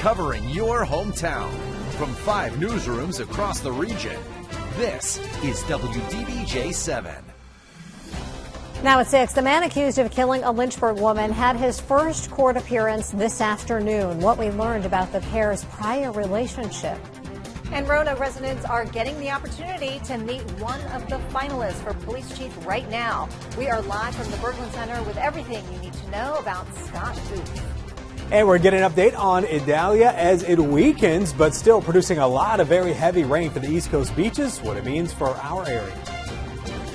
covering your hometown. From 5 newsrooms across the region, this is WDBJ7. Now at 6, the man accused of killing a Lynchburg woman had his first court appearance this afternoon. What we learned about the pair's prior relationship. And Roanoke residents are getting the opportunity to meet one of the finalists for police chief right now. We are live from the Berglund Center with everything you need to know about Scott Booth. And we're getting an update on Idalia as it weakens, but still producing a lot of very heavy rain for the East Coast beaches, what it means for our area.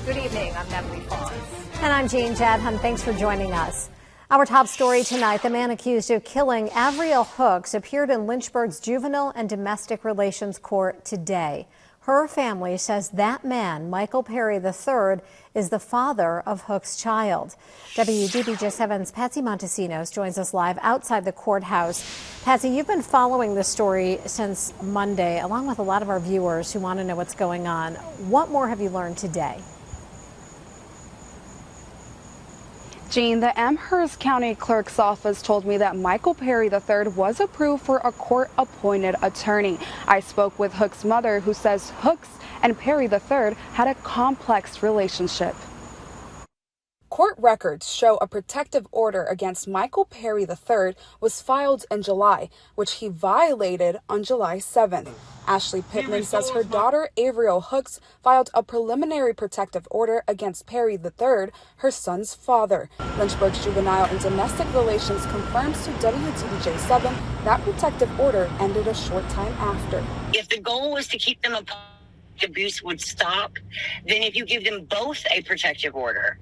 Good evening, I'm Natalie Fawns. And I'm Jean Jadham. Thanks for joining us. Our top story tonight, the man accused of killing Avriel Hooks appeared in Lynchburg's Juvenile and Domestic Relations Court today. Her family says that man, Michael Perry III, is the father of Hook's child. WDBJ7's Patsy Montesinos joins us live outside the courthouse. Patsy, you've been following this story since Monday, along with a lot of our viewers who want to know what's going on. What more have you learned today? Jean, the Amherst County Clerk's Office told me that Michael Perry III was approved for a court-appointed attorney. I spoke with Hook's mother, who says Hooks and Perry III had a complex relationship. Court records show a protective order against Michael Perry III was filed in July, which he violated on July 7th. Ashley Pittman says her daughter, Avriel Hooks, filed a preliminary protective order against Perry III, her son's father. Lynchburg's Juvenile and Domestic Relations confirms to WDBJ7 that protective order ended a short time after. If the goal was to keep them apart, abuse would stop, then if you give them both a protective order,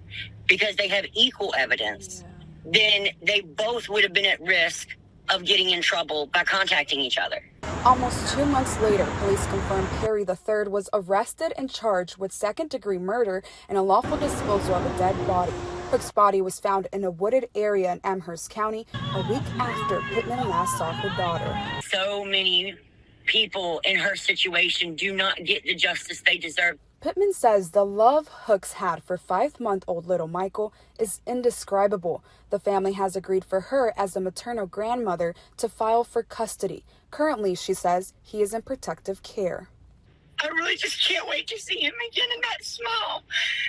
because they have equal evidence, then they both would have been at risk of getting in trouble by contacting each other. Almost 2 months later, police confirmed Perry III was arrested and charged with second-degree murder and unlawful disposal of a dead body. Hook's body was found in a wooded area in Amherst County a week after Pittman last saw her daughter. So many people in her situation do not get the justice they deserve. Pittman says the love Hooks had for 5-month-old little Michael is indescribable. The family has agreed for her as the maternal grandmother to file for custody. Currently, she says, he is in protective care. I really just can't wait to see him again in that smile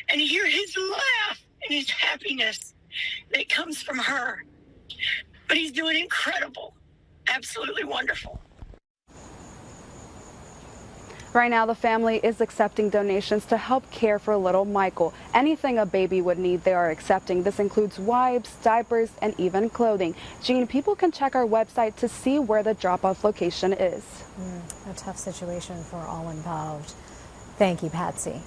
and hear his laugh and his happiness that comes from her. But he's doing incredible, absolutely wonderful. Right now, the family is accepting donations to help care for little Michael. Anything a baby would need, they are accepting. This includes wipes, diapers, and even clothing. Jean, people can check our website to see where the drop-off location is. A tough situation for all involved. Thank you, Patsy.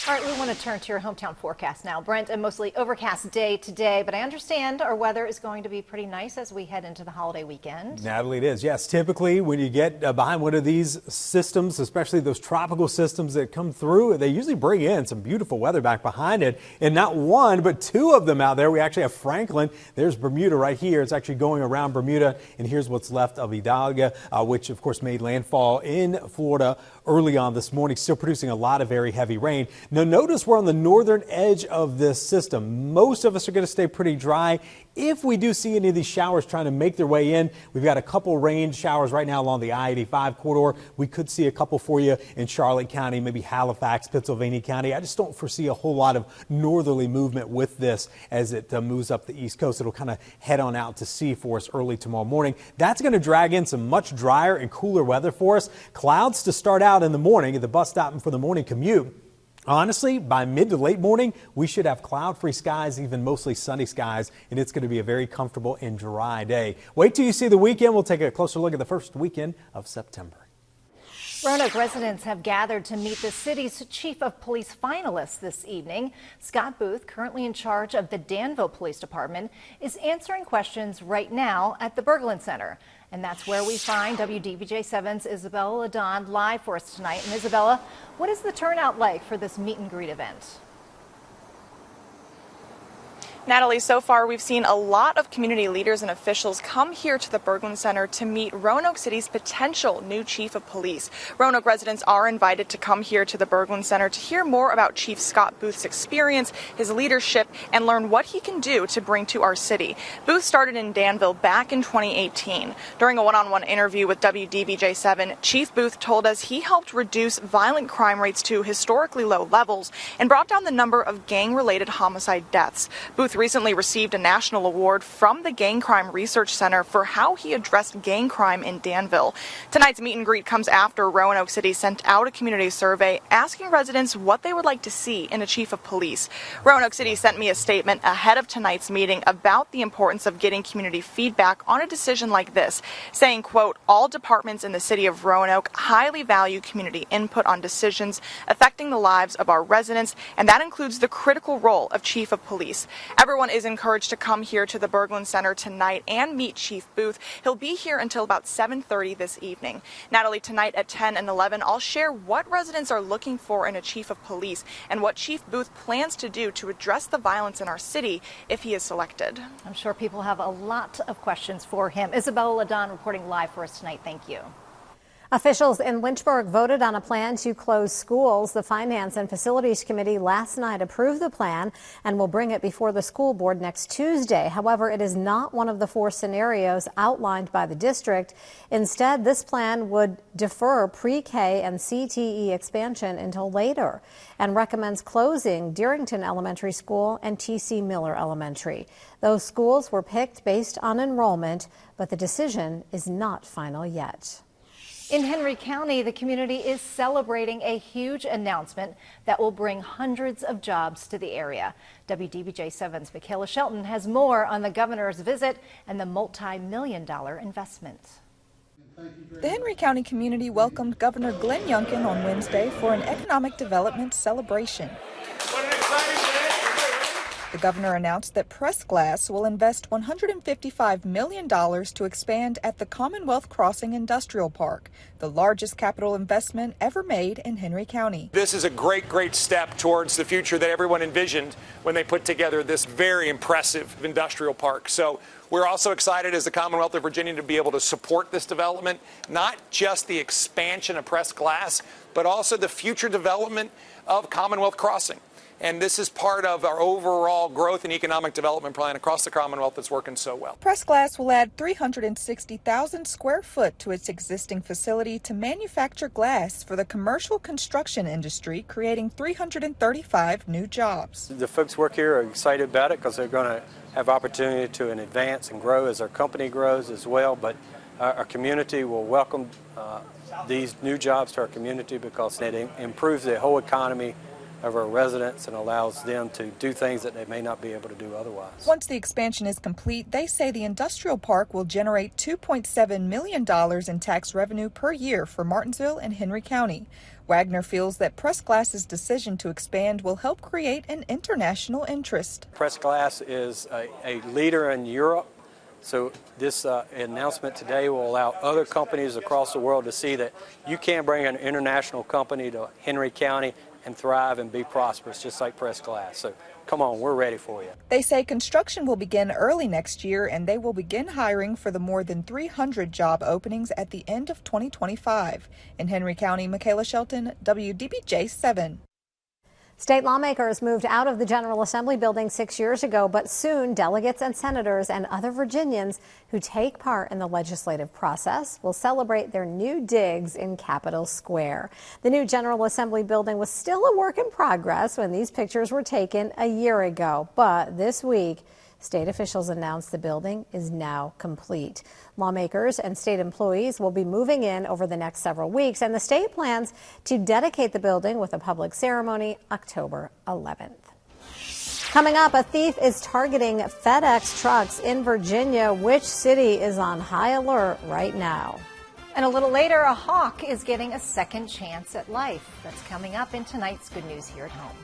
All right, we want to turn to your hometown forecast now. Brent, a mostly overcast day today, but I understand our weather is going to be pretty nice as we head into the holiday weekend. Natalie, it is. Yes, typically when you get behind one of these systems, especially those tropical systems that come through, they usually bring in some beautiful weather back behind it. And not one, but 2 of them out there. We actually have Franklin. There's Bermuda right here. It's actually going around Bermuda. And here's what's left of Idalia, which of course made landfall in Florida early on this morning, still producing a lot of very heavy rain. Now, notice we're on the northern edge of this system. Most of us are going to stay pretty dry. If we do see any of these showers trying to make their way in, we've got a couple rain showers right now along the I-85 corridor. We could see a couple for you in Charlotte County, maybe Halifax, Pennsylvania County. I just don't foresee a whole lot of northerly movement with this as it moves up the East Coast. It'll kind of head on out to sea for us early tomorrow morning. That's going to drag in some much drier and cooler weather for us. Clouds to start out in the morning at the bus stop and for the morning commute. Honestly, by mid to late morning, we should have cloud-free skies, even mostly sunny skies, and it's going to be a very comfortable and dry day. Wait till you see the weekend. We'll take a closer look at the first weekend of September. Roanoke residents have gathered to meet the city's chief of police finalists this evening. Scott Booth, currently in charge of the Danville Police Department, is answering questions right now at the Berglund Center. And that's where we find WDBJ7's Isabella Ladon live for us tonight. And Isabella, what is the turnout like for this meet and greet event? Natalie, so far we've seen a lot of community leaders and officials come here to the Berglund Center to meet Roanoke City's potential new chief of police. Roanoke residents are invited to come here to the Berglund Center to hear more about Chief Scott Booth's experience, his leadership, and learn what he can do to bring to our city. Booth started in Danville back in 2018. During a one-on-one interview with WDBJ7, Chief Booth told us he helped reduce violent crime rates to historically low levels and brought down the number of gang-related homicide deaths. Booth recently received a national award from the Gang Crime Research Center for how he addressed gang crime in Danville. Tonight's meet and greet comes after Roanoke City sent out a community survey asking residents what they would like to see in a chief of police. Roanoke City sent me a statement ahead of tonight's meeting about the importance of getting community feedback on a decision like this, saying, quote, all departments in the city of Roanoke highly value community input on decisions affecting the lives of our residents, and that includes the critical role of chief of police. Everyone is encouraged to come here to the Berglund Center tonight and meet Chief Booth. He'll be here until about 7:30 this evening. Natalie, tonight at 10 and 11, I'll share what residents are looking for in a chief of police and what Chief Booth plans to do to address the violence in our city if he is selected. I'm sure people have a lot of questions for him. Isabella Ladon reporting live for us tonight. Thank you. Officials in Lynchburg voted on a plan to close schools. The Finance and Facilities Committee last night approved the plan and will bring it before the school board next Tuesday. However, it is not one of the 4 scenarios outlined by the district. Instead, this plan would defer pre-K and CTE expansion until later and recommends closing Deerington Elementary School and T.C. Miller Elementary. Those schools were picked based on enrollment, but the decision is not final yet. In Henry County, the community is celebrating a huge announcement that will bring hundreds of jobs to the area. WDBJ7's Michaela Shelton has more on the governor's visit and the multi-million-dollar investment. The Henry County community welcomed Governor Glenn Youngkin on Wednesday for an economic development celebration. The governor announced that Press Glass will invest $155 million to expand at the Commonwealth Crossing Industrial Park, the largest capital investment ever made in Henry County. This is a great step towards the future that everyone envisioned when they put together this very impressive industrial park. So we're also excited as the Commonwealth of Virginia to be able to support this development, not just the expansion of Press Glass, but also the future development of Commonwealth Crossing. And this is part of our overall growth and economic development plan across the Commonwealth that's working so well. Press Glass will add 360,000 square foot to its existing facility to manufacture glass for the commercial construction industry, creating 335 new jobs. The folks work here are excited about it because they're going to have opportunity to advance and grow as our company grows as well. But our community will welcome these new jobs to our community because it improves the whole economy of our residents and allows them to do things that they may not be able to do otherwise. Once the expansion is complete, they say the industrial park will generate $2.7 million in tax revenue per year for Martinsville and Henry County. Wagner feels that Press Glass's decision to expand will help create an international interest. Press Glass is a leader in Europe, so this announcement today will allow other companies across the world to see that you can bring an international company to Henry County and thrive and be prosperous, just like Press Glass. So come on, we're ready for you. They say construction will begin early next year, and they will begin hiring for the more than 300 job openings at the end of 2025. In Henry County, Michaela Shelton, WDBJ7. State lawmakers moved out of the General Assembly building 6 years ago, but soon delegates and senators and other Virginians who take part in the legislative process will celebrate their new digs in Capitol Square. The new General Assembly building was still a work in progress when these pictures were taken a year ago, but this week, state officials announced the building is now complete. Lawmakers and state employees will be moving in over the next several weeks, and the state plans to dedicate the building with a public ceremony October 11th. Coming up, a thief is targeting FedEx trucks in Virginia. Which city is on high alert right now? And a little later, a hawk is getting a second chance at life. That's coming up in tonight's Good News Here at Home.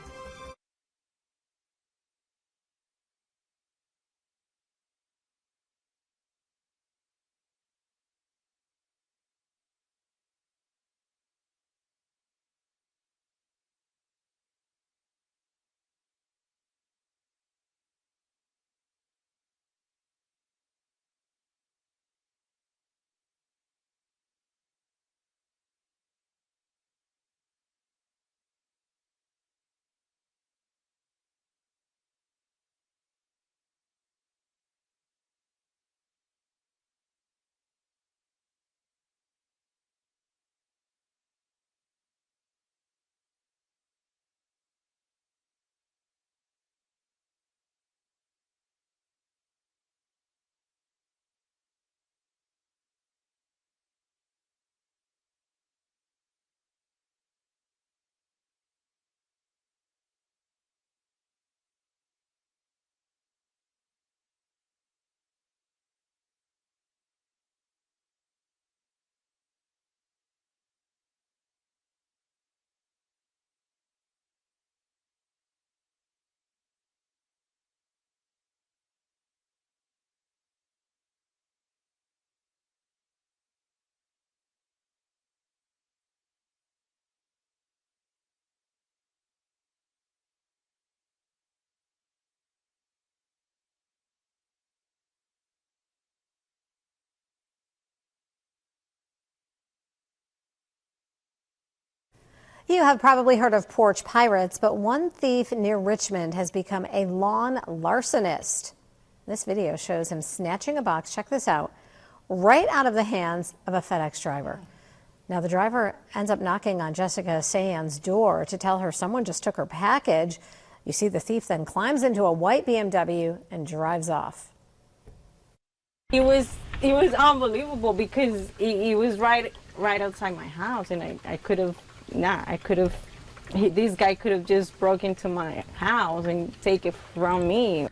You have probably heard of porch pirates, but one thief near Richmond has become a lawn larcenist. This video shows him snatching a box, check this out, right out of the hands of a FedEx driver. Now, the driver ends up knocking on Jessica Sayan's door to tell her someone just took her package. You see the thief then climbs into a white BMW and drives off. It was unbelievable because he was right outside my house, and this guy could have just broke into my house and take it from me.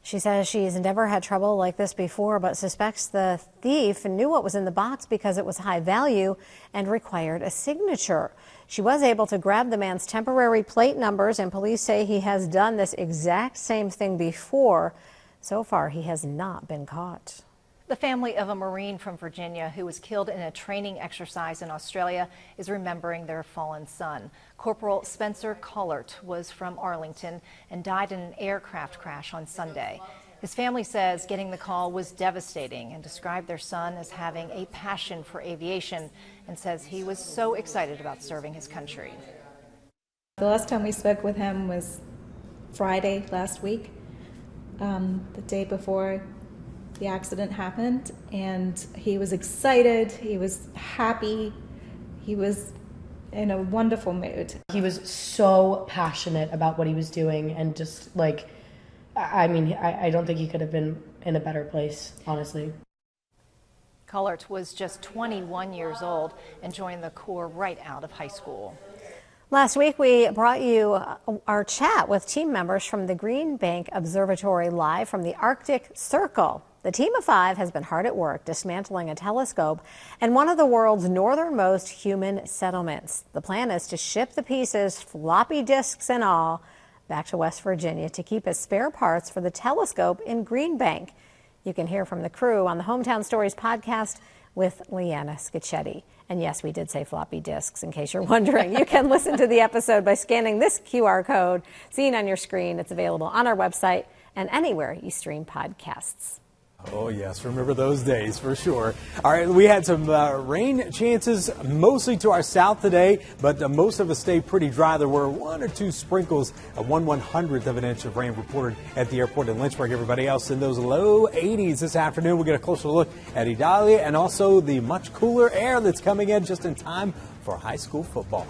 She says she's never had trouble like this before, but suspects the thief knew what was in the box because it was high value and required a signature. She was able to grab the man's temporary plate numbers, and police say he has done this exact same thing before. So far, he has not been caught. The family of a Marine from Virginia who was killed in a training exercise in Australia is remembering their fallen son. Corporal Spencer Collart was from Arlington and died in an aircraft crash on Sunday. His family says getting the call was devastating and described their son as having a passion for aviation and says he was so excited about serving his country. The last time we spoke with him was Friday last week, the day before the accident happened, and he was excited, he was happy, he was in a wonderful mood. He was so passionate about what he was doing, and just like, I mean, I don't think he could have been in a better place, honestly. Collart was just 21 years old and joined the Corps right out of high school. Last week, we brought you our chat with team members from the Green Bank Observatory live from the Arctic Circle. The team of 5 has been hard at work dismantling a telescope and one of the world's northernmost human settlements. The plan is to ship the pieces, floppy disks and all, back to West Virginia to keep as spare parts for the telescope in Green Bank. You can hear from the crew on the Hometown Stories podcast with Leanna Scicchetti. And yes, we did say floppy disks, in case you're wondering. You can listen to the episode by scanning this QR code seen on your screen. It's available on our website and anywhere you stream podcasts. Oh, yes. Remember those days for sure. All right. We had some rain chances mostly to our south today, but most of us stayed pretty dry. There were 1 or 2 sprinkles, a 1/100th of an inch of rain reported at the airport in Lynchburg. Everybody else in those low 80s this afternoon. We'll get a closer look at Idalia and also the much cooler air that's coming in just in time for high school football.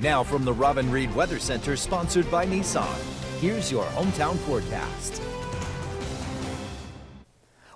Now from the Robin Reed Weather Center, sponsored by Nissan, here's your hometown forecast.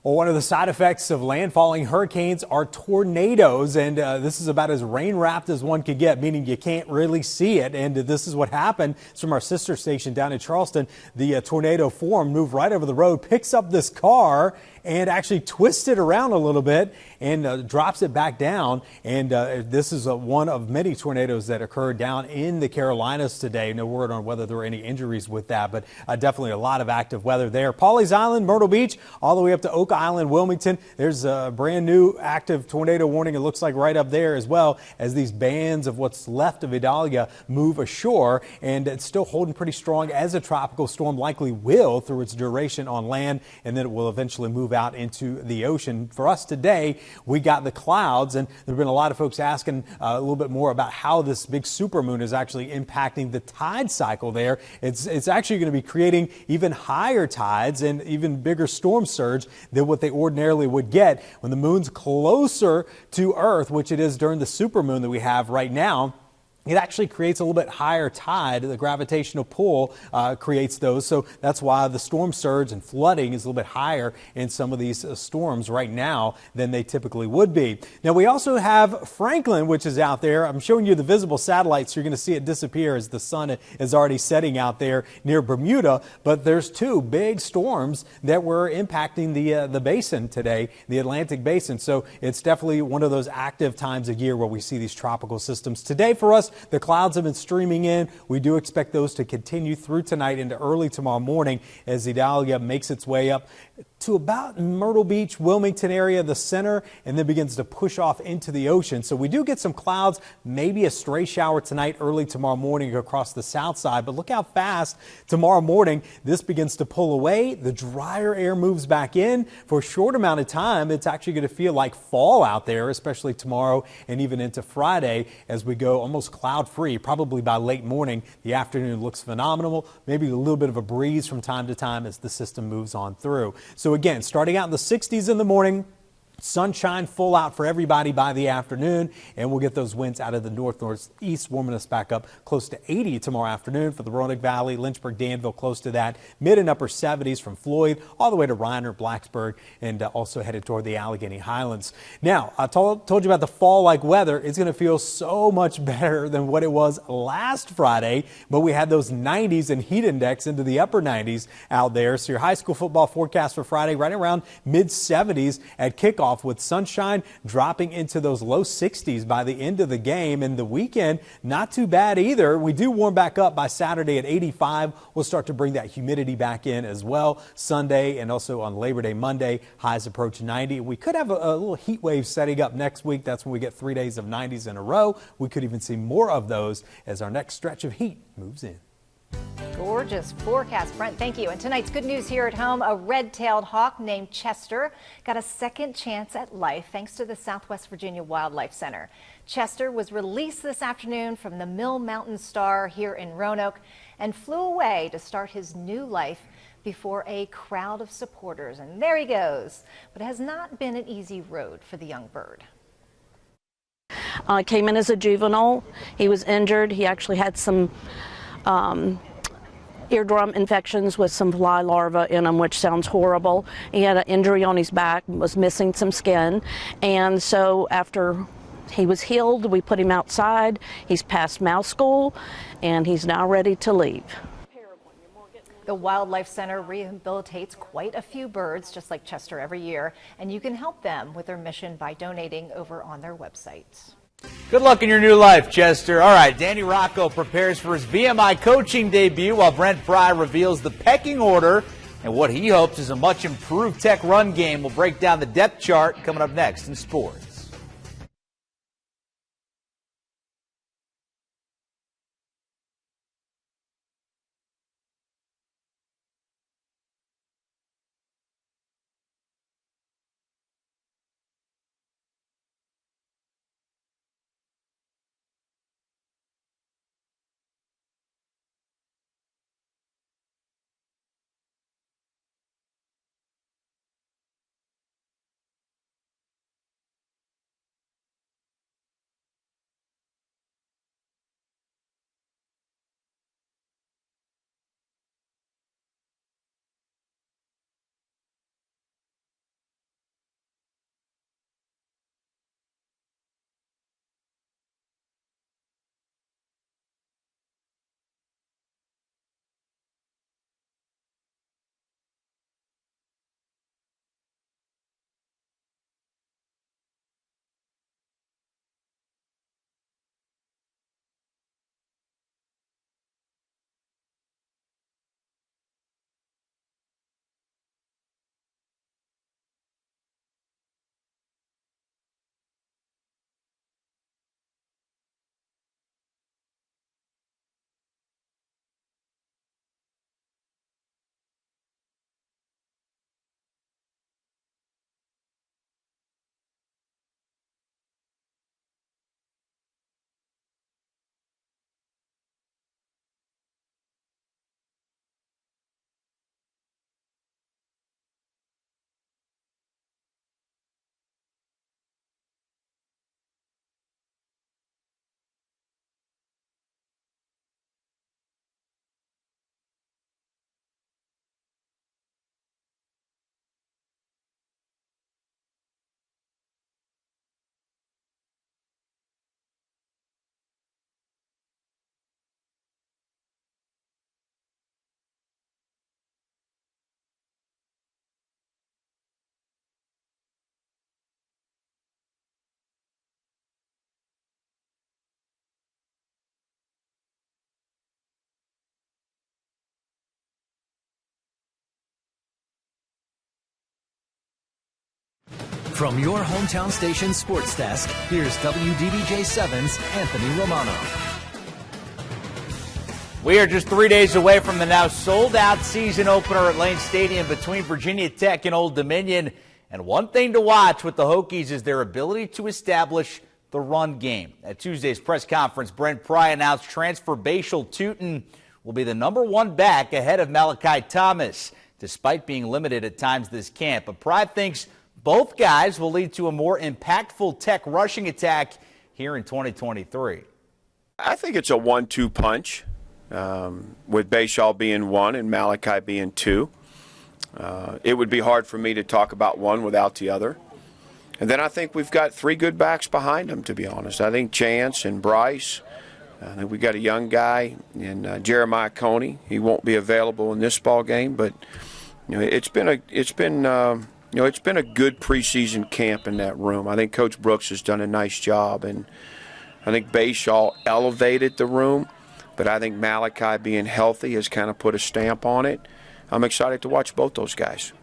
Well, one of the side effects of landfalling hurricanes are tornadoes, and this is about as rain-wrapped as one could get, meaning you can't really see it. And this is what happened. It's from our sister station down in Charleston. The tornado formed, moved right over the road, picks up this car, and actually twists it around a little bit and drops it back down. And this is one of many tornadoes that occurred down in the Carolinas today. No word on whether there were any injuries with that, but definitely a lot of active weather there. Pawleys Island, Myrtle Beach, all the way up to Oak Island, Wilmington. There's a brand new active tornado warning. It looks like right up there as well as these bands of what's left of Idalia move ashore. And it's still holding pretty strong as a tropical storm likely will through its duration on land, and then it will eventually move out into the ocean. For us today, we got the clouds, and there have been a lot of folks asking a little bit more about how this big supermoon is actually impacting the tide cycle there. It's actually going to be creating even higher tides and even bigger storm surge than what they ordinarily would get when the moon's closer to Earth, which it is during the supermoon that we have right now. It actually creates a little bit higher tide. The gravitational pull creates those. So that's why the storm surge and flooding is a little bit higher in some of these storms right now than they typically would be. Now, we also have Franklin, which is out there. I'm showing you the visible satellites. So you're going to see it disappear as the sun is already setting out there near Bermuda. But there's two big storms that were impacting the basin today, the Atlantic basin. So it's definitely one of those active times of year where we see these tropical systems. Today for us, the clouds have been streaming in. We do expect those to continue through tonight into early tomorrow morning as Idalia makes its way up to about Myrtle Beach, Wilmington area, the center, and then begins to push off into the ocean. So we do get some clouds, maybe a stray shower tonight, early tomorrow morning across the south side. But look how fast tomorrow morning this begins to pull away. The drier air moves back in. For a short amount of time, it's actually going to feel like fall out there, especially tomorrow and even into Friday as we go almost cloud-free. Probably by late morning, the afternoon looks phenomenal. Maybe a little bit of a breeze from time to time as the system moves on through. So again, starting out in the 60s in the morning, sunshine full out for everybody by the afternoon, and we'll get those winds out of the north-northeast, warming us back up close to 80 tomorrow afternoon for the Roanoke Valley, Lynchburg, Danville, close to that. Mid and upper 70s from Floyd all the way to Reiner, Blacksburg, and also headed toward the Allegheny Highlands. Now, I told you about the fall-like weather. It's going to feel so much better than what it was last Friday, but we had those 90s and heat index into the upper 90s out there. So your high school football forecast for Friday right around mid-70s at kickoff, with sunshine dropping into those low 60s by the end of the game. And the weekend, not too bad either. We do warm back up by Saturday at 85. We'll start to bring that humidity back in as well. Sunday and also on Labor Day Monday, highs approach 90. We could have a little heat wave setting up next week. That's when we get 3 days of 90s in a row. We could even see more of those as our next stretch of heat moves in. Gorgeous forecast, Brent. Thank you. And tonight's good news here at home. A red-tailed hawk named Chester got a second chance at life thanks to the Southwest Virginia Wildlife Center. Chester was released this afternoon from the Mill Mountain Star here in Roanoke and flew away to start his new life before a crowd of supporters. And there he goes. But it has not been an easy road for the young bird. Came in as a juvenile. He was injured. He actually had some eardrum infections with some fly larvae in him, which sounds horrible. He had an injury on his back, was missing some skin, and so after he was healed, we put him outside. He's passed mouse school, and he's now ready to leave. The Wildlife Center rehabilitates quite a few birds, just like Chester, every year, and you can help them with their mission by donating over on their website. Good luck in your new life, Chester. All right, Danny Rocco prepares for his VMI coaching debut while Brent Fry reveals the pecking order and what he hopes is a much improved Tech run game. We'll break down the depth chart coming up next in sports. From your hometown station sports desk, here's WDBJ7's Anthony Romano. We are just 3 days away from the now sold-out season opener at Lane Stadium between Virginia Tech and Old Dominion. And one thing to watch with the Hokies is their ability to establish the run game. At Tuesday's press conference, Brent Pry announced transfer Bashal Tootin will be the #1 back ahead of Malachi Thomas, despite being limited at times this camp. But Pry thinks both guys will lead to a more impactful Tech rushing attack here in 2023. I think it's a 1-2 punch, with Bashal being 1 and Malachi being 2. It would be hard for me to talk about one without the other. And then I think we've got 3 good backs behind them, to be honest. I think Chance and Bryce. I think we got a young guy in Jeremiah Coney. He won't be available in this ball game, but it's been a good preseason camp in that room. I think Coach Brooks has done a nice job, and I think Bashal elevated the room, but I think Malachi being healthy has kind of put a stamp on it. I'm excited to watch both those guys.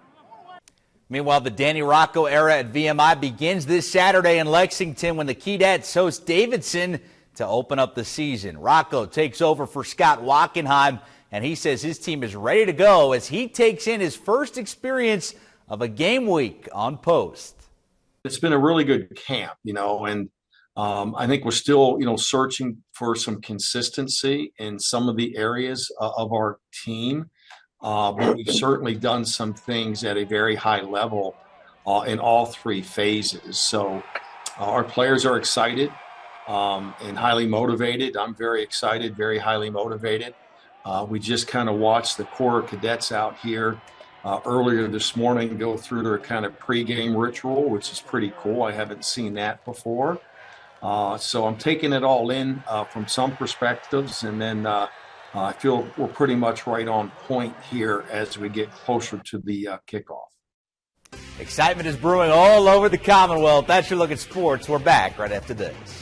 Meanwhile, the Danny Rocco era at VMI begins this Saturday in Lexington when the Keydets host Davidson to open up the season. Rocco takes over for Scott Wackenheim, and he says his team is ready to go as he takes in his first experience of a game week on post. It's been a really good camp, and I think we're still, searching for some consistency in some of the areas of our team. But we've certainly done some things at a very high level in all 3 phases. So our players are excited and highly motivated. I'm very excited, very highly motivated. We just kind of watched the core cadets out here earlier this morning go through their kind of pregame ritual, which is pretty cool. I haven't seen that before. So I'm taking it all in from some perspectives, and then I feel we're pretty much right on point here as we get closer to the kickoff. Excitement is brewing all over the Commonwealth. That's your look at sports. We're back right after this.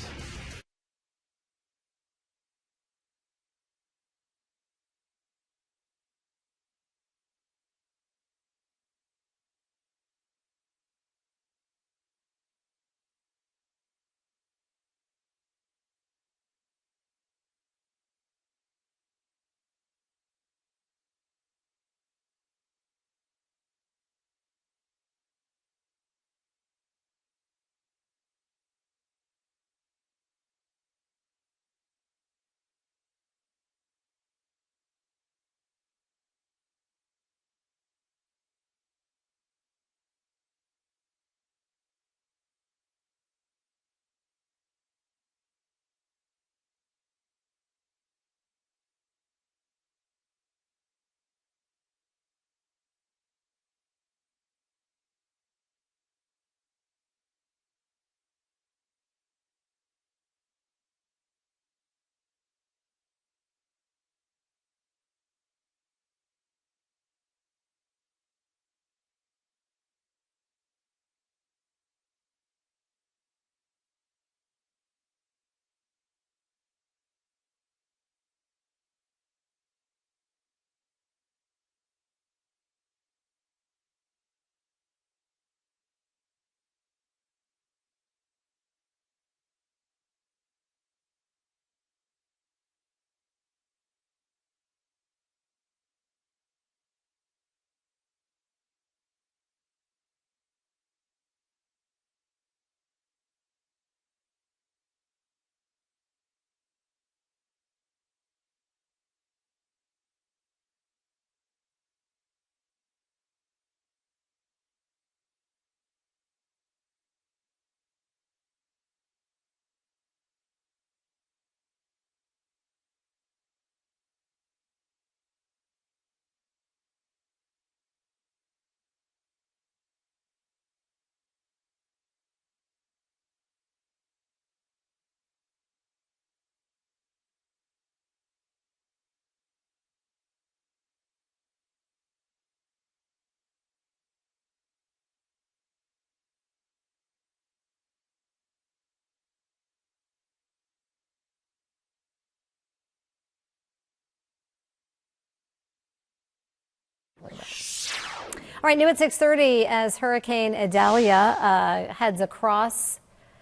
right, new at 6:30 as Hurricane Idalia heads across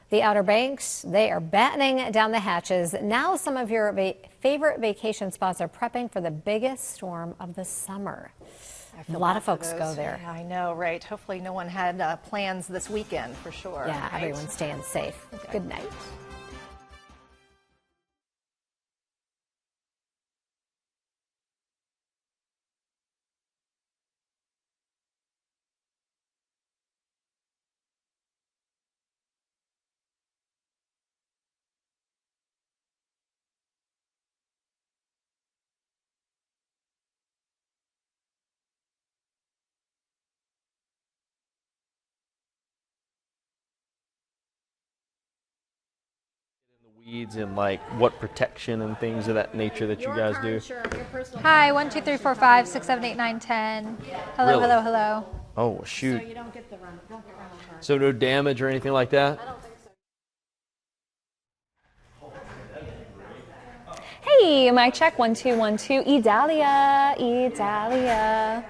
the Outer Banks. They are battening down the hatches. Now some of your favorite vacation spots are prepping for the biggest storm of the summer. A lot of folks go there. Yeah, I know, right? Hopefully no one had plans this weekend for sure. Yeah, right? everyone's staying safe. Good night. Weeds and like what protection and things of that nature that you guys do. Hi, 1, 2, 3, 4, 5, 6, 7, 8, 9, 10. Hello, Really? hello, hello. Oh shoot. So you don't get the run. So no damage or anything like that? Hey, mic check, 1, 2, 1, 2. Idalia, Idalia.